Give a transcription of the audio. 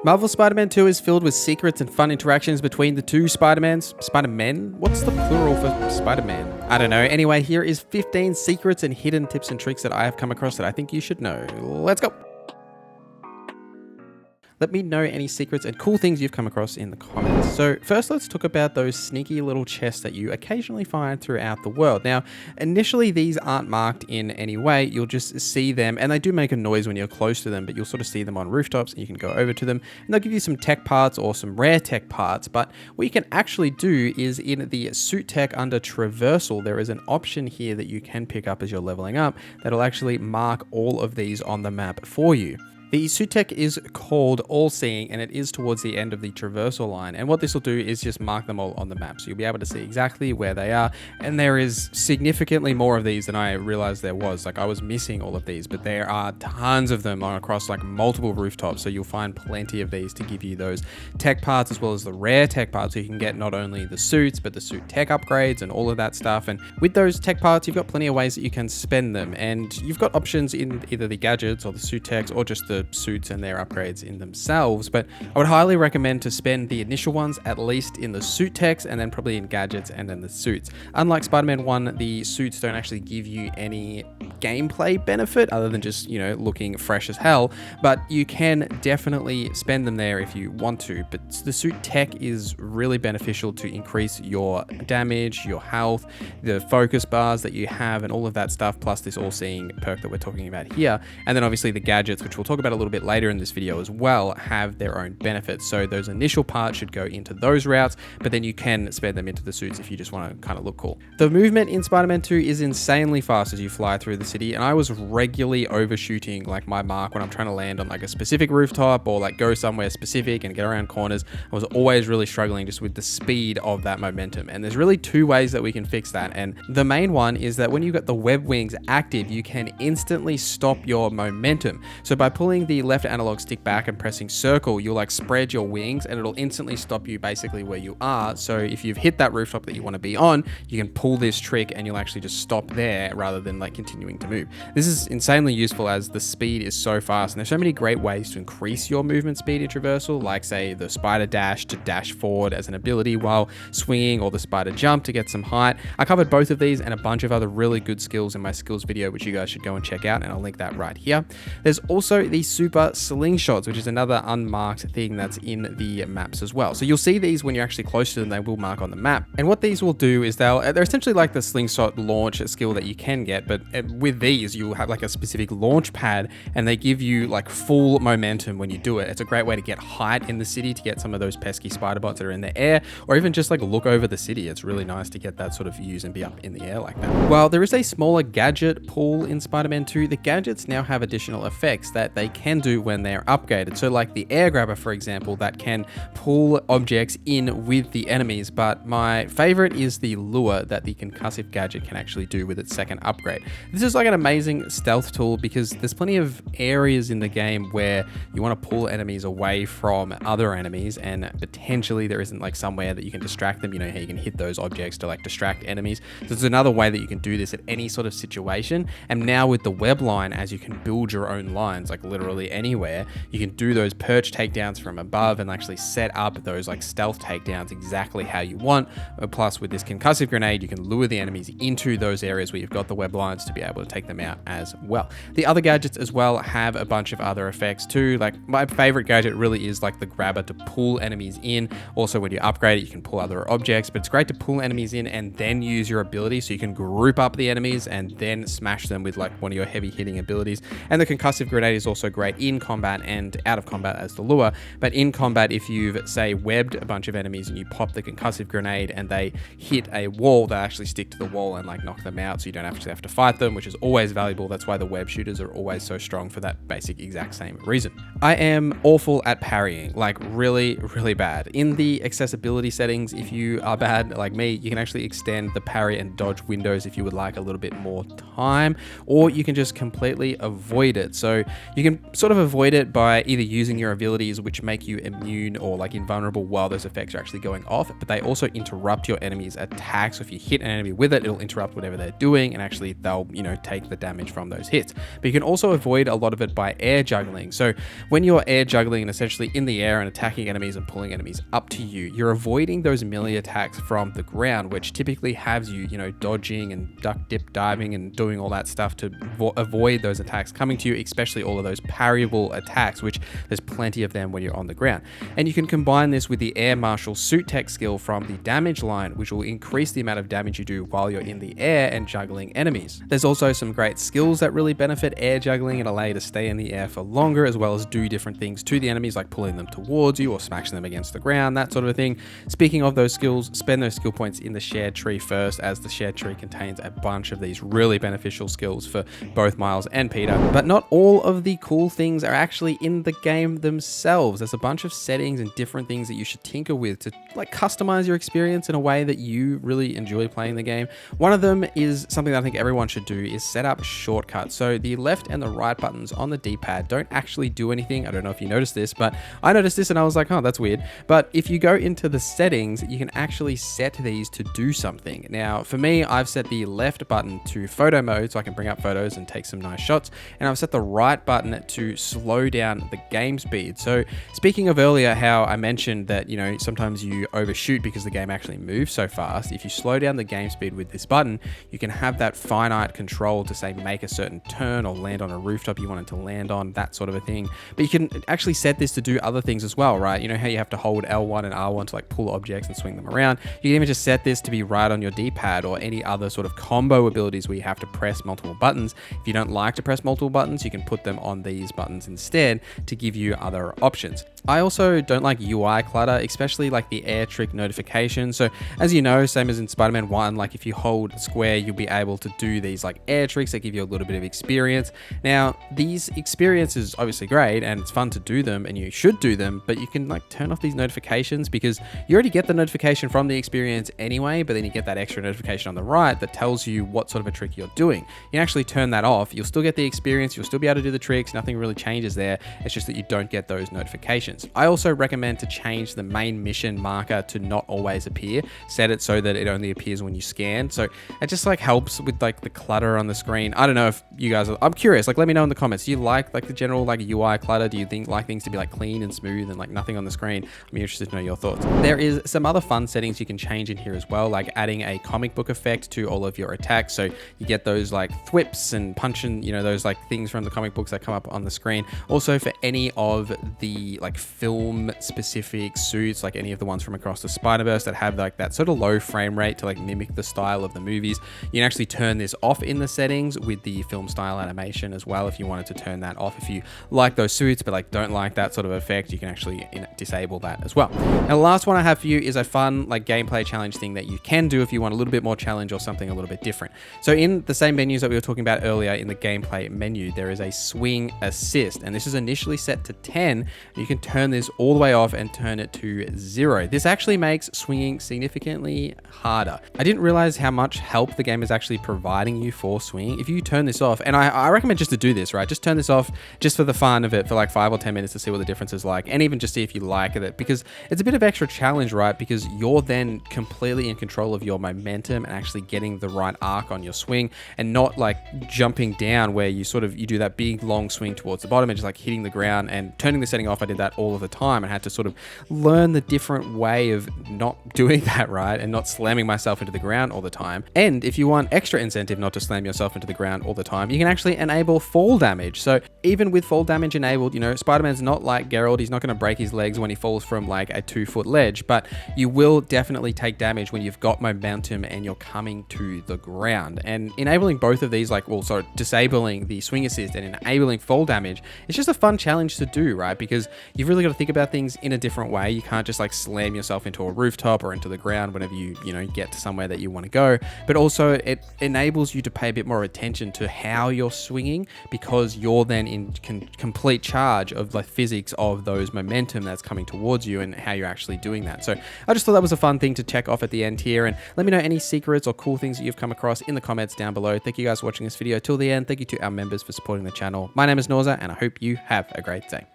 Marvel Spider-Man 2 is filled with secrets and fun interactions between the two Spider-Mans. Spider-Men? What's the plural for Spider-Man? I don't know. Anyway, here is 15 secrets and hidden tips and tricks that I have come across that I think you should know. Let's go! Let me know any secrets and cool things you've come across in the comments. So first, let's talk about those sneaky little chests that you occasionally find throughout the world. Now, initially these aren't marked in any way. You'll just see them, and they do make a noise when you're close to them, but you'll sort of see them on rooftops and you can go over to them and they'll give you some tech parts or some rare tech parts. But what you can actually do is in the suit tech under Traversal, there is an option here that you can pick up as you're leveling up that'll actually mark all of these on the map for you. The suit tech is called All Seeing, and it is towards the end of the Traversal line. And what this will do is just mark them all on the map. So you'll be able to see exactly where they are. And there is significantly more of these than I realized there was. Like, I was missing all of these, but there are tons of them across like multiple rooftops. So you'll find plenty of these to give you those tech parts as well as the rare tech parts. So you can get not only the suits, but the suit tech upgrades and all of that stuff. And with those tech parts, you've got plenty of ways that you can spend them. And you've got options in either the gadgets or the suit techs or just the suits and their upgrades in themselves, but I would highly recommend to spend the initial ones at least in the suit techs and then probably in gadgets and then the suits. Unlike Spider-Man 1, the suits don't actually give you any gameplay benefit other than just, you know, looking fresh as hell, but you can definitely spend them there if you want to. But the suit tech is really beneficial to increase your damage, your health, the focus bars that you have and all of that stuff, plus this all-seeing perk that we're talking about here. And then obviously the gadgets, which we'll talk about a little bit later in this video as well, have their own benefits. So those initial parts should go into those routes, but then you can spend them into the suits if you just want to kind of look cool. The movement in Spider-Man 2 is insanely fast as you fly through the city, and I was regularly overshooting like my mark when I'm trying to land on like a specific rooftop or like go somewhere specific and get around corners. I was always really struggling just with the speed of that momentum, and there's really two ways that we can fix that. And the main one is that when you've got the web wings active, you can instantly stop your momentum. So by pulling the left analog stick back and pressing circle, you'll like spread your wings and it'll instantly stop you basically where you are. So if you've hit that rooftop that you want to be on, you can pull this trick and you'll actually just stop there rather than like continuing to move. This is insanely useful as the speed is so fast, and there's so many great ways to increase your movement speed in Traversal, like say the spider dash to dash forward as an ability while swinging, or the spider jump to get some height. I covered both of these and a bunch of other really good skills in my skills video, which you guys should go and check out, and I'll link that right here. There's also the super slingshots, which is another unmarked thing that's in the maps as well. So you'll see these when you're actually close to them, they will mark on the map. And what these will do is they're essentially like the slingshot launch skill that you can get, but with these you'll have like a specific launch pad and they give you like full momentum when you do it. It's a great way to get height in the city, to get some of those pesky spider bots that are in the air, or even just like look over the city. It's really nice to get that sort of views and be up in the air like that. While there is a smaller gadget pool in Spider-Man 2, the gadgets now have additional effects that they can do when they're upgraded. So like the air grabber, for example, that can pull objects in with the enemies, but my favorite is the lure that the concussive gadget can actually do with its second upgrade. This is like an amazing stealth tool because there's plenty of areas in the game where you want to pull enemies away from other enemies, and potentially there isn't like somewhere that you can distract them. You know how you can hit those objects to like distract enemies. So there's another way that you can do this at any sort of situation. And now with the web line, as you can build your own lines, like literally anywhere, you can do those perch takedowns from above and actually set up those like stealth takedowns exactly how you want. Plus with this concussive grenade, you can lure the enemies into those areas where you've got the web lines to be able to take them out as well. The other gadgets as well have a bunch of other effects too. Like my favorite gadget really is like the grabber to pull enemies in. Also when you upgrade it, you can pull other objects, but it's great to pull enemies in and then use your ability, so you can group up the enemies and then smash them with like one of your heavy hitting abilities. And the concussive grenade is also great in combat and out of combat as the lure. But in combat, if you've say webbed a bunch of enemies and you pop the concussive grenade and they hit a wall, they actually stick to the wall and like knock them out, so you don't actually have to fight them, which is always valuable. That's why the web shooters are always so strong, for that basic exact same reason. I am awful at parrying, like really, really bad. In the accessibility settings, if you are bad like me, you can actually extend the parry and dodge windows if you would like a little bit more time, or you can just completely avoid it. So you can sort of avoid it by either using your abilities, which make you immune or like invulnerable while those effects are actually going off, but they also interrupt your enemy's attacks. So if you hit an enemy with it, it'll interrupt whatever they're doing, and actually they'll, you know, take the damage from those hits. But you can also avoid a lot of it by air juggling. So when you're air juggling and essentially in the air and attacking enemies and pulling enemies up to you, you're avoiding those melee attacks from the ground, which typically has you, you know, dodging and duck dip diving and doing all that stuff to avoid those attacks coming to you, especially all of those parryable attacks, which there's plenty of them when you're on the ground. And you can combine this with the air martial suit tech skill from the damage line, which will increase the amount of damage you do while you're in the air and juggling enemies. There's also some great skills that really benefit air juggling and allow you to stay in the air for longer, as well as do different things to the enemies, like pulling them towards you or smashing them against the ground, that sort of a thing. Speaking of those skills, spend those skill points in the shared tree first, as the shared tree contains a bunch of these really beneficial skills for both Miles and Peter. But not all of the cool things are actually in the game themselves. There's a bunch of settings and different things that you should tinker with to like customize your experience in a way that you really enjoy playing the game. One of them is something that I think everyone should do, is set up shortcuts. So the left and the right buttons on the D-pad don't actually do anything. I don't know if you noticed this, but I noticed this and I was like, oh, that's weird. But if you go into the settings, you can actually set these to do something. Now, for me, I've set the left button to photo mode so I can bring up photos and take some nice shots. And I've set the right button to slow down the game speed. So speaking of earlier, how I mentioned that, you know, sometimes you overshoot because the game actually moves so fast. If you slow down the game speed with this button, you can have that finite control to say make a certain turn or land on a rooftop you wanted to land on, that sort of a thing. But you can actually set this to do other things as well, right? You know how you have to hold L1 and R1 to like pull objects and swing them around. You can even just set this to be right on your D-pad, or any other sort of combo abilities where you have to press multiple buttons. If you don't like to press multiple buttons, you can put them on these buttons instead to give you other options. I also don't like UI clutter, especially like the air trick notification. So as you know, same as in Spider-Man 1, like if you hold square, you'll be able to do these like air tricks that give you a little bit of experience. Now, these experiences obviously great and it's fun to do them and you should do them, but you can like turn off these notifications because you already get the notification from the experience anyway, but then you get that extra notification on the right that tells you what sort of a trick you're doing. You can actually turn that off. You'll still get the experience. You'll still be able to do the tricks. Nothing really changes there. It's just that you don't get those notifications. I also recommend to change the main mission marker to not always appear. Set it so that it only appears when you scan. So it just like helps with like the clutter on the screen. I don't know if you guys are, I'm curious, like let me know in the comments. Do you like the general like UI clutter? Do you like things to be like clean and smooth and like nothing on the screen? I'm interested to know your thoughts. There is some other fun settings you can change in here as well, like adding a comic book effect to all of your attacks. So you get those like thwips and punching, you know, those like things from the comic books that come up on the screen. Also for any of the like film specific suits, like any of the ones from across the Spider-Verse that have like that sort of low frame rate to like mimic the style of the movies, you can actually turn this off in the settings with the film style animation as well. If you wanted to turn that off, if you like those suits but like don't like that sort of effect, you can actually disable that as well. Now the last one I have for you is a fun like gameplay challenge thing that you can do if you want a little bit more challenge or something a little bit different. So in the same menus that we were talking about earlier in the gameplay menu, there is a swing assist, and this is initially set to 10. You can turn this all the way off and turn it to 0. This actually makes swinging significantly harder. I didn't realize how much help the game is actually providing you for swinging. If you turn this off, and I recommend just to do this, right? Just turn this off just for the fun of it for like 5 or 10 minutes to see what the difference is like, and even just see if you like it, because it's a bit of extra challenge, right? Because you're then completely in control of your momentum and actually getting the right arc on your swing, and not like jumping down where you do that big long swing towards the bottom and just like hitting the ground. And turning the setting off, I did that all of the time and had to sort of learn the different way of not doing that, right? And not slamming myself into the ground all the time. And if you want extra incentive not to slam yourself into the ground all the time, you can actually enable fall damage. So even with fall damage enabled, you know, Spider-Man's not like Geralt. He's not going to break his legs when he falls from like a 2-foot ledge, but you will definitely take damage when you've got momentum and you're coming to the ground. And enabling both of these, like also disabling the swing assist and enabling fall damage, it's just a fun challenge to do, right? Because you've you've really got to think about things in a different way. You can't just like slam yourself into a rooftop or into the ground whenever you get to somewhere that you want to go. But also it enables you to pay a bit more attention to how you're swinging, because you're then in complete charge of the physics of those momentum that's coming towards you and how you're actually doing that. So I just thought that was a fun thing to check off at the end here. And let me know any secrets or cool things that you've come across in the comments down below. Thank you guys for watching this video till the end. Thank you to our members for supporting the channel. My name is NorZZa, and I hope you have a great day.